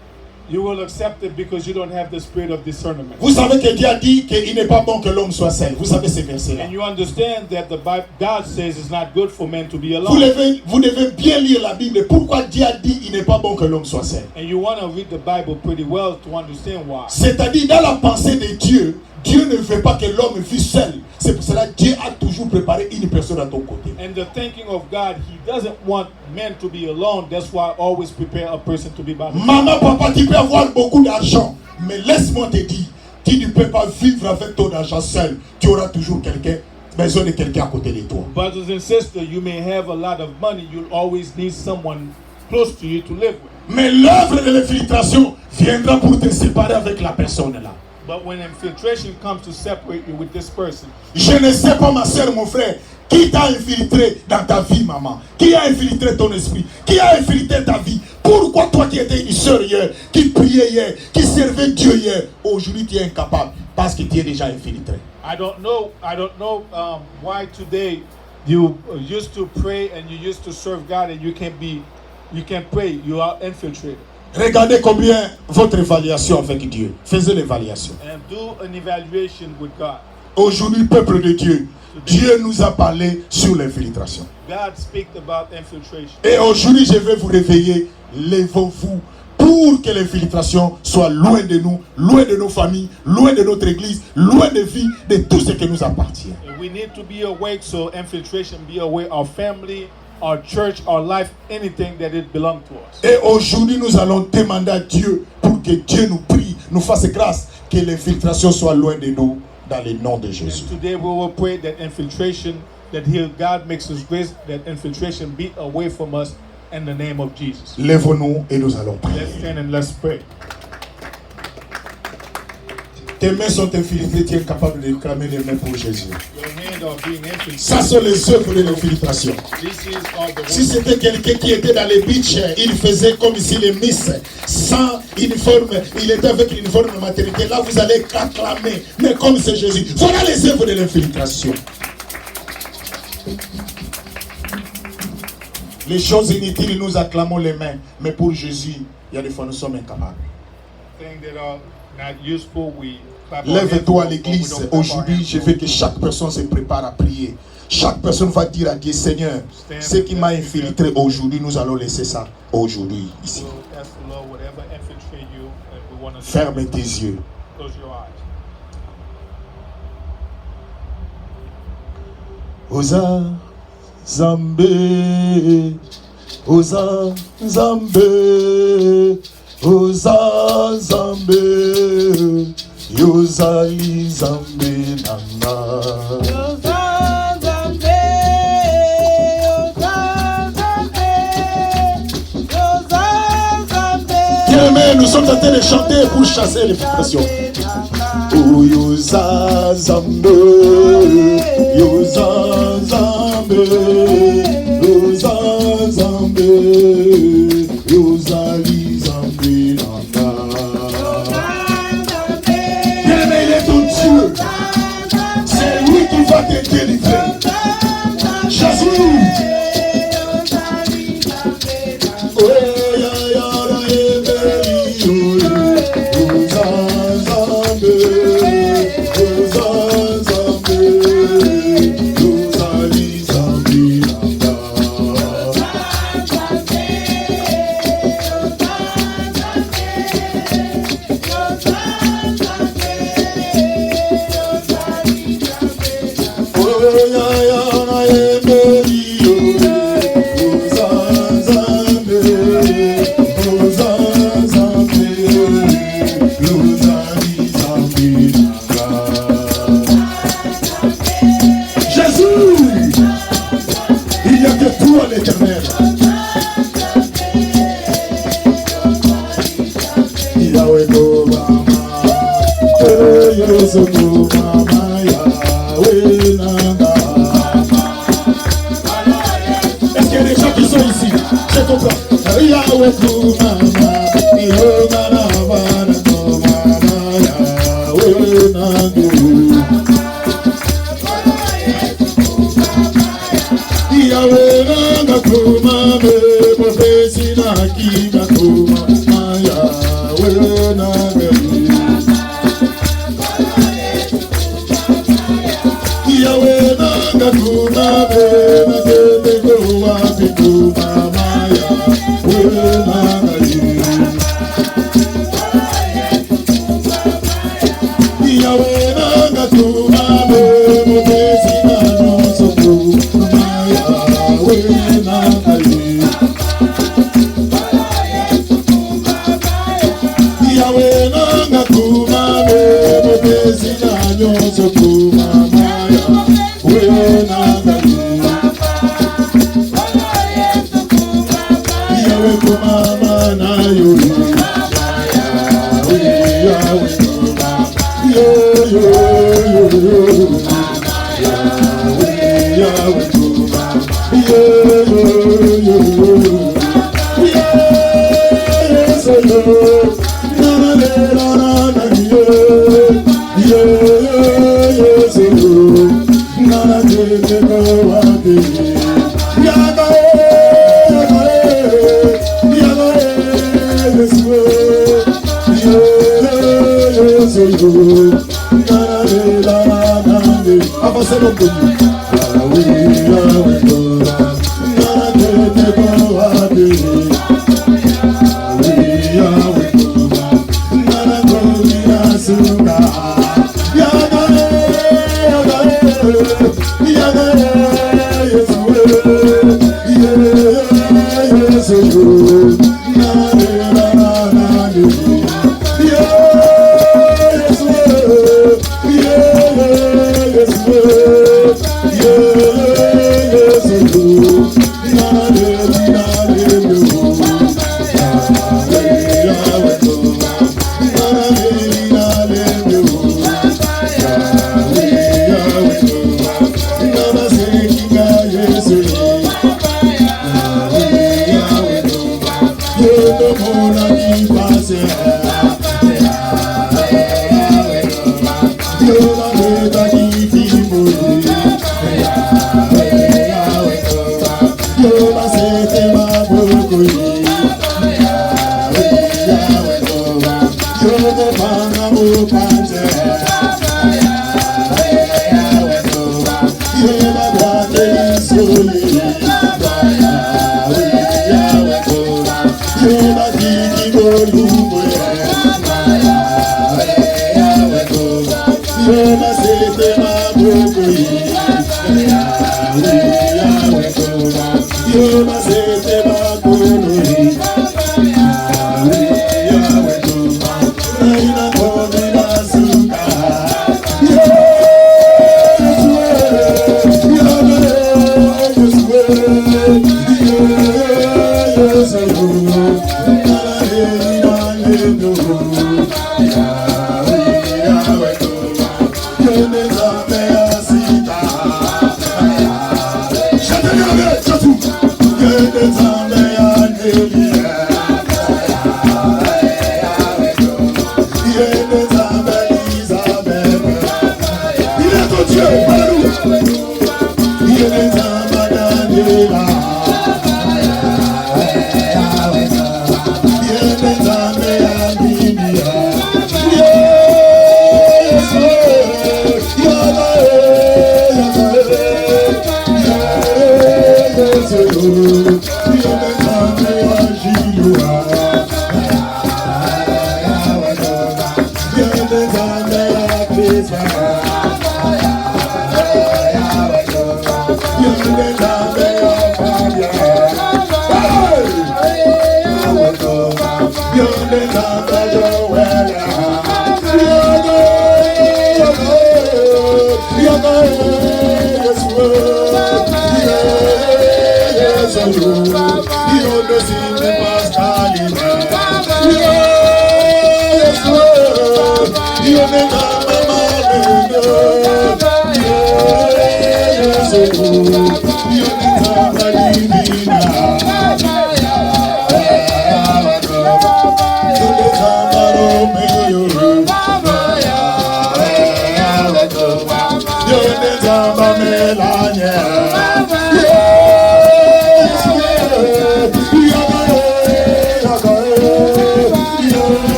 You will accept it because you don't have the spirit of discernment. Vous savez que Dieu a dit qu'il n'est pas bon que l'homme soit seul. Vous savez ces versets-là. And you understand that the Bible, God says it's not good for men to be alone. Vous devez bien lire la Bible. Pourquoi Dieu a dit qu'il n'est pas bon que l'homme soit seul? And you want to read the Bible pretty well to understand why. C'est-à-dire, dans la pensée de Dieu, Dieu ne veut pas que l'homme vive seul. C'est pour cela que Dieu a toujours préparé une personne à ton côté. And the thinking of God, He doesn't want men to be alone. That's why I always prepare a person to be by the side. Maman, papa, tu peux avoir beaucoup d'argent, mais laisse-moi te dire, tu ne peux pas vivre avec ton argent seul. Tu auras toujours besoin de quelqu'un à côté de toi. Brothers and sisters, you may have a lot of money. You'll always need someone close to you to live with. Mais l'œuvre de l'infiltration viendra pour te séparer avec la personne là. But when infiltration comes to separate you with this person, je ne sais pas, ma soeur, mon frère, qui t'a infiltré dans ta vie, maman? Qui a infiltré ton esprit? Qui a infiltré ta vie? Pourquoi toi qui étais une soeur hier, qui priait hier, qui servait Dieu hier, aujourd'hui tu es incapable? Parce que tu es déjà infiltré. I don't know why today you used to pray and you used to serve God and you can't pray. You are infiltrated. Regardez combien votre évaluation avec Dieu. Faisez l'évaluation. And do an evaluation with God. Aujourd'hui, peuple de Dieu, Dieu nous a parlé sur l'infiltration. God speak about infiltration. Et aujourd'hui, je vais vous réveiller. Levez-vous pour que l'infiltration soit loin de nous, loin de nos familles, loin de notre église, loin de vie, de tout ce qui nous appartient. And we need to be awake so infiltration be aware our family, our church, our life, anything that it belongs to us. Et aujourd'hui, nous allons demander à Dieu pour que Dieu nous prie, nous fasse grâce, que l'infiltration soit loin de nous, dans le nom de Jésus. And today we will pray that infiltration, that God makes us grace, that infiltration be away from us in the name of Jesus. Lève-nous et nous allons prier. Let's stand and let's pray. Tes mains sont infiltrées, tu es capable de cramer les mains pour Jésus. Your hands are being infiltrated. Ça sont les œuvres de l'infiltration. Are the Si c'était quelqu'un qui était dans les beach, il faisait comme si les miss, sans uniforme, il était avec l'uniforme de maternité. Là, vous allez acclamer, mais comme c'est Jésus. Voilà les œuvres de l'infiltration. Les choses inutiles, nous acclamons les mains, mais pour Jésus, il y a des fois nous sommes incapables. things that are not useful, we clap our hands Lève-toi for, à but we l'église. don't clap our Aujourd'hui, hands je for. veux que chaque personne se prépare à prier. Chaque personne va dire à Dieu, Seigneur, ce qui m'a infiltré aujourd'hui, nous allons laisser ça aujourd'hui, ici. We'll ask the Lord whatever infiltrate you, and we want to Ferme tes yeux. close your eyes. Oza Zambe, Oza Zambe, Oza Zambe, Yozali Zambe Nana. Bien-aimés, nous sommes en train de chanter pour chasser les frustrations. Oh, Yoza Zambe, Yoza Zambe, Yoza Zambe, Yozali Zambe Nana. Bien-aimé, il est ton Dieu. C'est lui qui va te délivrer. Jésus. l'Éternel. Yahweh go mama, Yesu go mama, Yahweh nanga. Est-ce qu'il y a des gens qui sont ici? Je comprends. Yahweh go mama, Yahweh nanga. Yahweh nanga kumame, profesi na kima kumama, Yahweh nanga. Yahweh nanga kumame, makete kuwa kumama, Yahweh nanga. Yahweh nanga kumame, profesi na nyonso kumama, Yahweh nanga. Yahweh nanga kumame, profesi na nyonso kumama, Yahweh nanga. Yahweh kumama na yo, Yahweh kumama, yo yo yo yo, Yahweh kumama, yo yo yo yo, yes yo, na na na na na yo, yo yes yo, na na na na wa de, avancez mon pays.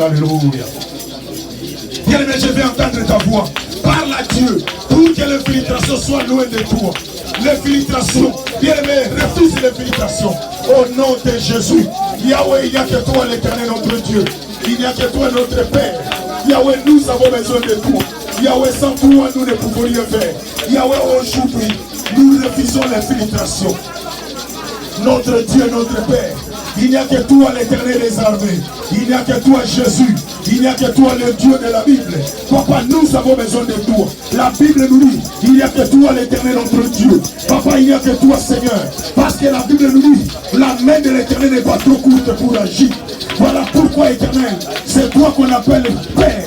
Alléluia. Bien-aimé, je vais entendre ta voix. Parle à Dieu pour que l'infiltration soit loin de toi. L'infiltration, bien-aimé, refuse l'infiltration. Au nom de Jésus. Yahweh, il n'y a que toi l'éternel notre Dieu. Il n'y a que toi notre Père. Yahweh, nous avons besoin de toi. Yahweh, sans toi, nous ne pouvons rien faire. Yahweh, aujourd'hui, nous refusons l'infiltration. Notre Dieu, notre Père. Il n'y a que toi l'éternel des armées. Il n'y a que toi Jésus. Il n'y a que toi le Dieu de la Bible. Papa, nous avons besoin de toi. La Bible nous dit, il n'y a que toi l'éternel notre Dieu. Papa, il n'y a que toi Seigneur. Parce que la Bible nous dit, la main de l'éternel n'est pas trop courte pour agir. Voilà pourquoi éternel, c'est toi qu'on appelle Père.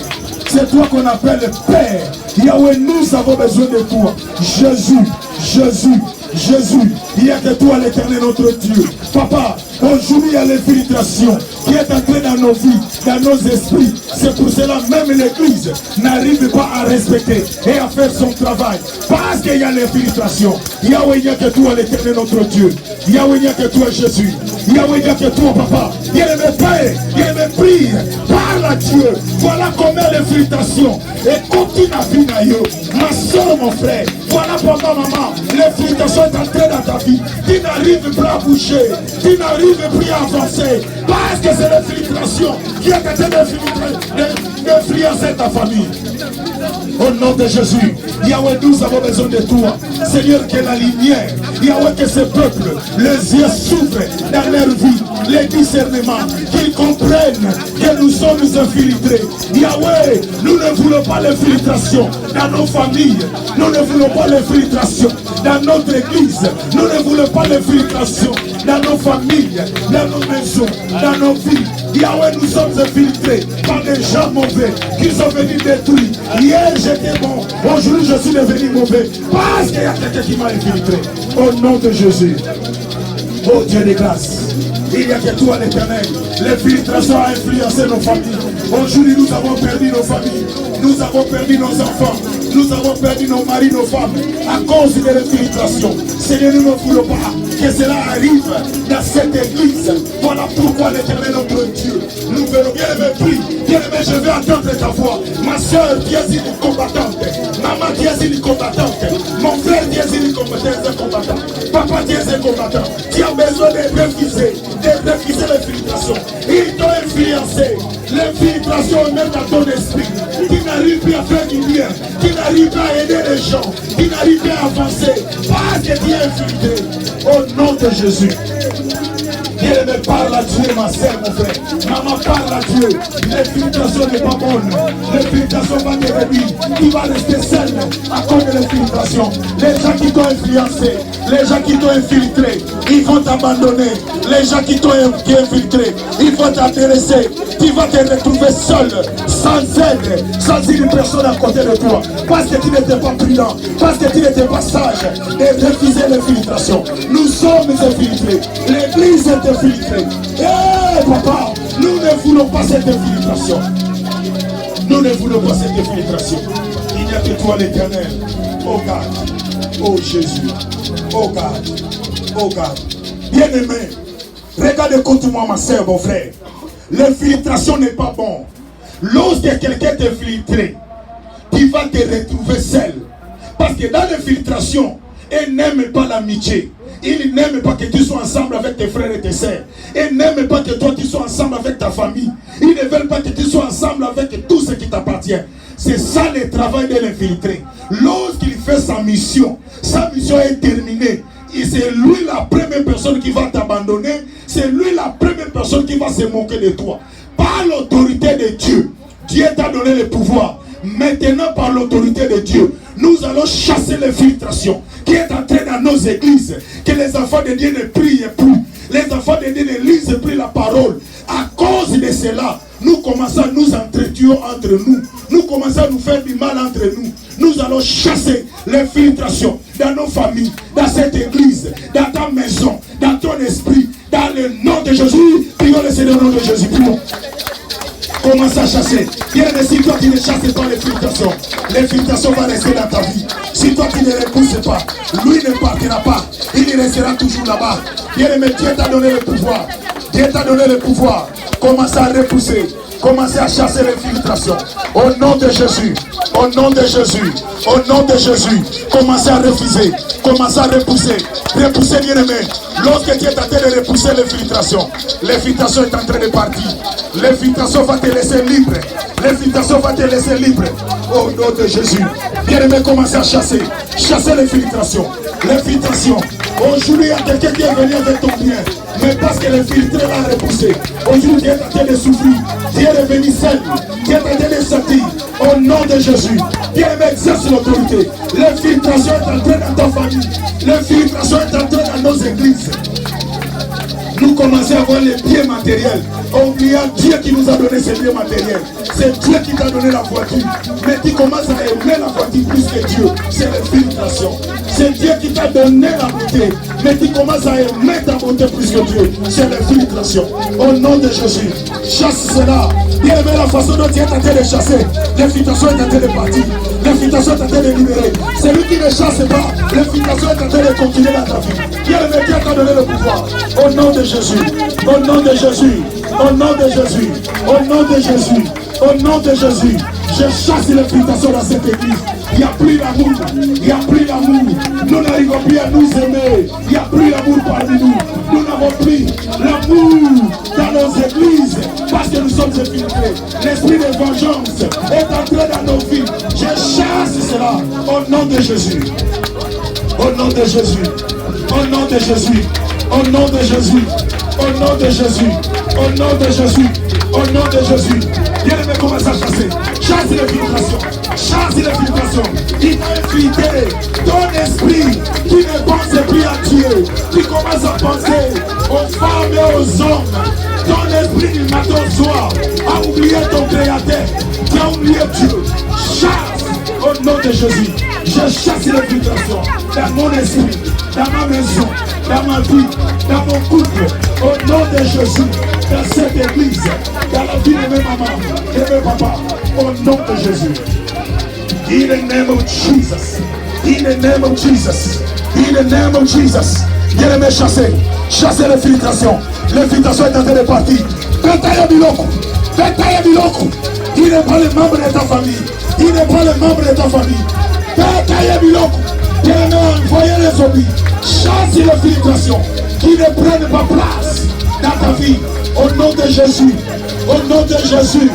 C'est toi qu'on appelle Père. Yahweh, nous avons besoin de toi. Jésus, Jésus, Jésus, il n'y a que toi l'éternel notre Dieu. Papa, Aujourd'hui, il y a l'infiltration qui est entrée dans nos vies, dans nos esprits. C'est pour cela même l'Église n'arrive pas à respecter et à faire son travail. Parce qu'il y a l'infiltration. Yahweh, il n'y a que toi, l'Éternel, notre Dieu. Yahweh, il n'y a que toi, Jésus. Yahweh, il n'y a que toi, Papa. Il y a mes pères, il y a mes prières. Parle à Dieu. Voilà combien l'infiltration. Écoute la vie, ma soeur, mon frère. Voilà papa, maman. L'infiltration est entrée dans ta vie. Tu n'arrives plus à bouger. Tu n'arrives plus à avancer. Parce que c'est l'infiltration qui est en train d'influencer ta famille. Au nom de Jésus, Yahweh, nous avons besoin de toi. Seigneur, que la lumière, Yahweh, que ce peuple, les yeux s'ouvrent dans leur vie, les discernements, qu'ils comprennent que nous sommes infiltrés. Yahweh, nous ne voulons pas l'infiltration dans nos familles, nous ne voulons pas l'infiltration dans notre église, nous ne voulons pas l'infiltration dans nos familles, dans nos maisons, dans nos vies. Yahweh, nous sommes infiltrés par des gens mauvais qui sont venus détruire. Hier j'étais bon, aujourd'hui je suis devenu mauvais parce qu'il y a quelqu'un qui m'a infiltré. Au nom de Jésus, oh Dieu de grâce, il n'y a que toi l'Éternel. L'infiltration a influencé nos familles. Aujourd'hui nous avons perdu nos familles, nous avons perdu nos enfants, nous avons perdu nos maris, nos femmes à cause de l'infiltration. Seigneur, nous ne voulons pas que cela arrive dans cette église. Voilà pourquoi l'Éternel notre Dieu, nous verrons. Bien aimé, prie, bien aimé, je vais entendre ta voix. Ma soeur, qui est une combattante, maman, qui est une combattante, mon frère, qui est une combattante, papa, qui est un combattant, qui a besoin de refuser l'infiltration. Ils t'ont influencé. L'infiltration est même dans ton esprit. Tu n'arrives plus à faire du bien, tu n'arrives pas à aider les gens, tu n'arrives pas à avancer parce que tu es infiltré. Au nom de Jésus. Bien-aimé, parle à Dieu, ma soeur, mon frère. Maman, parle à Dieu. L'infiltration n'est pas bonne. L'infiltration va te réduire. Tu vas rester seul à cause de l'infiltration. Les gens qui t'ont influencé, les gens qui t'ont infiltré, ils vont t'abandonner. Les gens qui t'ont infiltré, ils vont t'intéresser. Tu vas te retrouver seul, sans aide, sans une personne à côté de toi. Parce que tu n'étais pas prudent, parce que tu n'étais pas sage de refuser l'infiltration. Nous sommes infiltrés. L'église est infiltrée. Eh papa, nous ne voulons pas cette infiltration. Nous ne voulons pas cette infiltration. Il n'y a que toi l'Éternel. Oh God, oh Jésus, oh God, oh God. Bien-aimé, regarde, écoute-moi ma soeur, mon frère. L'infiltration n'est pas bon. Lorsque quelqu'un t'infiltre, tu vas te retrouver seul. Parce que dans l'infiltration, il n'aime pas l'amitié. Il n'aime pas que tu sois ensemble avec tes frères et tes sœurs. Il n'aime pas que toi tu sois ensemble avec ta famille. Ils ne veulent pas que tu sois ensemble avec tout ce qui t'appartient. C'est ça le travail de l'infiltré. Lorsqu'il fait sa mission est terminée. Et c'est lui la première personne qui va t'abandonner. C'est lui la première personne qui va se moquer de toi. Par l'autorité de Dieu, Dieu t'a donné le pouvoir. Maintenant, par l'autorité de Dieu, nous allons chasser l'infiltration qui est entrée dans nos églises. Que les enfants de Dieu ne prient plus. Les enfants de Dieu ne lisent plus la parole. À cause de cela, nous commençons à nous entretuer entre nous. Nous commençons à nous faire du mal entre nous. Nous allons chasser l'infiltration dans nos familles, dans cette église, dans ta maison, dans ton esprit, dans le nom de Jésus. Prions le Seigneur au nom de Jésus. Prions. Commence à chasser. Bien, mais si toi tu ne chasses pas l'infiltration va rester dans ta vie. Si toi tu ne repousses pas, lui ne partira pas. Il restera toujours là-bas. Bien, mais Dieu t'a donné le pouvoir. Dieu t'a donné le pouvoir. Commencez à repousser. Commencez à chasser l'infiltration. Au nom de Jésus. Au nom de Jésus. Au nom de Jésus. Commencez à refuser. Commencez à repousser. Repoussez, bien aimé. Lorsque tu es en train de repousser l'infiltration est en train de partir. L'infiltration va te laisser libre. L'infiltration va te laisser libre. Au nom de Jésus. Bien aimé, commencez à chasser. Chasser l'infiltration. L'infiltration. Aujourd'hui, il y a quelqu'un qui est venu avec ton bien. Mais parce que l'infiltré l'a repoussé. Aujourd'hui, Dieu est en train de souffrir. Dieu est venu seul. Dieu est en train de sortir. Au nom de Jésus. Dieu exerce l'autorité. L'infiltration est entrée dans ta famille. L'infiltration est entrée dans nos églises. Nous commençons à avoir les biens matériels. Oubliant Dieu qui nous a donné ces biens matériels. C'est Dieu qui t'a donné la voiture. Mais tu commences à aimer la voiture plus que Dieu, c'est l'infiltration. C'est Dieu qui t'a donné la beauté, mais tu commences à aimer ta beauté plus que Dieu. C'est l'infiltration. Au nom de Jésus, chasse cela. Bien aimé, la façon dont Dieu est en train de chasser, l'infiltration est en train de partir. L'infiltration est en train de libérer. Celui qui ne chasse pas, l'infiltration est en train de continuer dans ta vie. Bien aimé, Dieu t'a donné le pouvoir. Au nom de Jésus, au nom de Jésus, au nom de Jésus, au nom de Jésus, au nom de Jésus, je chasse l'infiltration dans cette église. Il n'y a plus l'amour, il n'y a plus l'amour. Nous n'arrivons plus à nous aimer. Il n'y a plus l'amour parmi nous. Nous n'avons plus l'amour dans nos églises parce que nous sommes infiltrés. L'esprit de vengeance est entré dans nos vies. Je chasse cela au nom de Jésus. Au nom de Jésus. Au nom de Jésus. Au nom de Jésus. Au nom de Jésus. Au nom de Jésus. Au nom de Jésus. Bien aimé, commence à chasser. Chasse l'infiltration. Chasse l'infiltration. Il t'a infiltré ton esprit qui ne pense plus à Dieu. Qui commence à penser aux femmes et aux hommes. Ton esprit du matin au soir a oublié ton créateur. Tu as oublié Dieu. Chasse au nom de Jésus. Je chasse l'infiltration dans mon esprit, dans ma maison, dans ma vie, dans mon couple. Au nom de Jésus, dans cette église, dans la vie de mes mamans, de mes papas. Au nom de Jésus. In the name of Jesus. In the name of Jesus. In the name of Jesus. Bien-aimé, chassez. Chassez l'infiltration. L'infiltration est en train de partir. Betaille Biloko. Betaille Biloko. Il n'est pas le membre de ta famille. Il n'est pas le membre de ta famille. Betaille Biloko. Bien-aimé, envoyez les zombies. Chassez l'infiltration. Qui ne prennent pas place dans ta vie. Au nom de Jésus. Au nom de Jésus.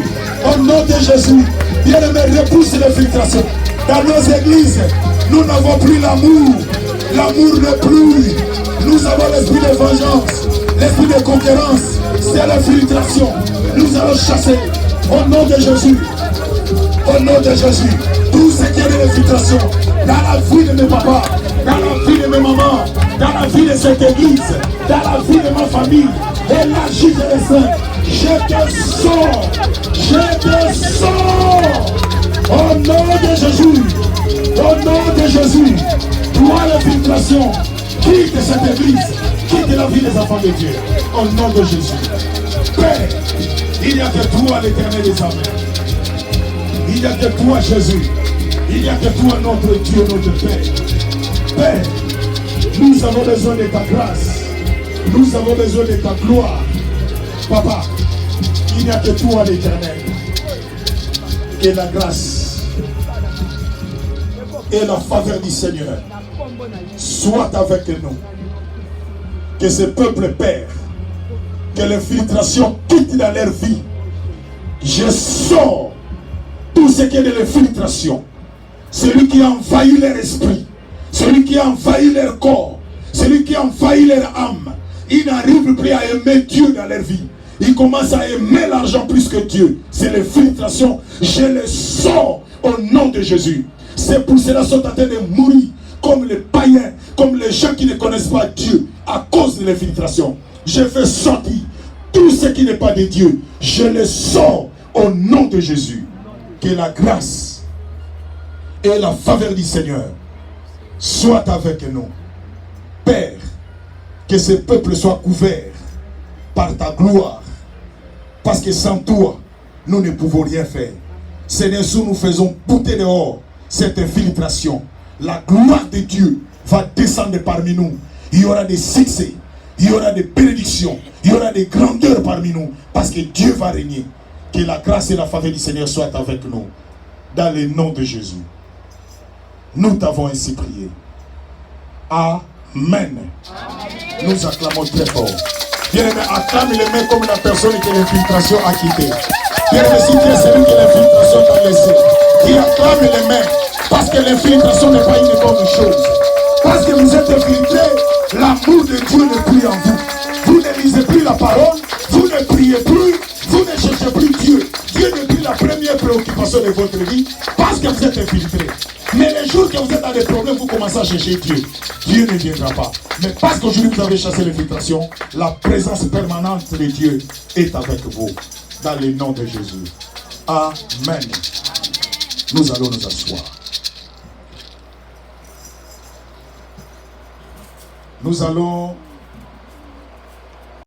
Au nom de Jésus. Bien-aimé, repousse l'infiltration. Dans nos églises, nous n'avons plus l'amour. L'amour n'est plus. Nous avons l'esprit de vengeance, l'esprit de concurrence. C'est l'infiltration. Nous allons chasser. Au nom de Jésus. Au nom de Jésus. Tout ce qui est de l'infiltration. Dans la vie de mes papas. Dans la vie de mes mamans. Dans la vie de cette église. Dans la vie de ma famille. Élargis les saints. Je te sors. Je te sors. Au nom de Jésus. Au nom de Jésus. Toi l'infiltration. Quitte cette église. Quitte la vie des enfants de Dieu. Au nom de Jésus. Père, il n'y a que toi l'éternel des armées. Il n'y a que toi Jésus. Il n'y a que toi notre Dieu, notre Père. Père, nous avons besoin de ta grâce. Nous avons besoin de ta gloire. Papa, il n'y a que toi l'éternel. Que la grâce et la faveur du Seigneur soient avec nous. Que ce peuple perd. Que l'infiltration quitte dans leur vie. Je sors tout ce qui est de l'infiltration. Celui qui a envahi leur esprit. Celui qui a envahi leur corps. Celui qui a envahi leur âme. Ils n'arrivent plus à aimer Dieu dans leur vie. Ils commencent à aimer l'argent plus que Dieu. C'est l'infiltration. Je les sors au nom de Jésus. C'est pour cela qu'ils sont en train de mourir comme les païens, comme les gens qui ne connaissent pas Dieu à cause de l'infiltration. Je fais sortir tout ce qui n'est pas de Dieu. Je les sors au nom de Jésus. Que la grâce et la faveur du Seigneur soient avec nous. Père, que ce peuple soit couvert par ta gloire. Parce que sans toi, nous ne pouvons rien faire. Seigneur, si nous faisons bouter dehors cette infiltration, la gloire de Dieu va descendre parmi nous. Il y aura des succès, il y aura des bénédictions, il y aura des grandeurs parmi nous. Parce que Dieu va régner. Que la grâce et la faveur du Seigneur soient avec nous. Dans le nom de Jésus. Nous t'avons ainsi prié. Amen. Amen. Nous acclamons très fort. Bien-aimé, acclame les mains comme la personne que l'infiltration a quitté. Bien-aimé, si tu es celui que l'infiltration t'a laissé, qui acclame les mains, parce que l'infiltration n'est pas une bonne chose. Parce que vous êtes infiltré, l'amour de Dieu n'est plus en vous. Vous ne lisez plus la parole, vous ne priez plus, vous ne cherchez plus Dieu. Dieu n'est plus la première préoccupation de votre vie, parce que vous êtes infiltré. Mais les jours que vous êtes dans des problèmes, vous commencez à chercher Dieu. Dieu ne viendra pas. Mais parce qu'aujourd'hui vous avez chassé l'infiltration, la présence permanente de Dieu est avec vous. Dans le nom de Jésus. Amen. Nous allons nous asseoir. Nous allons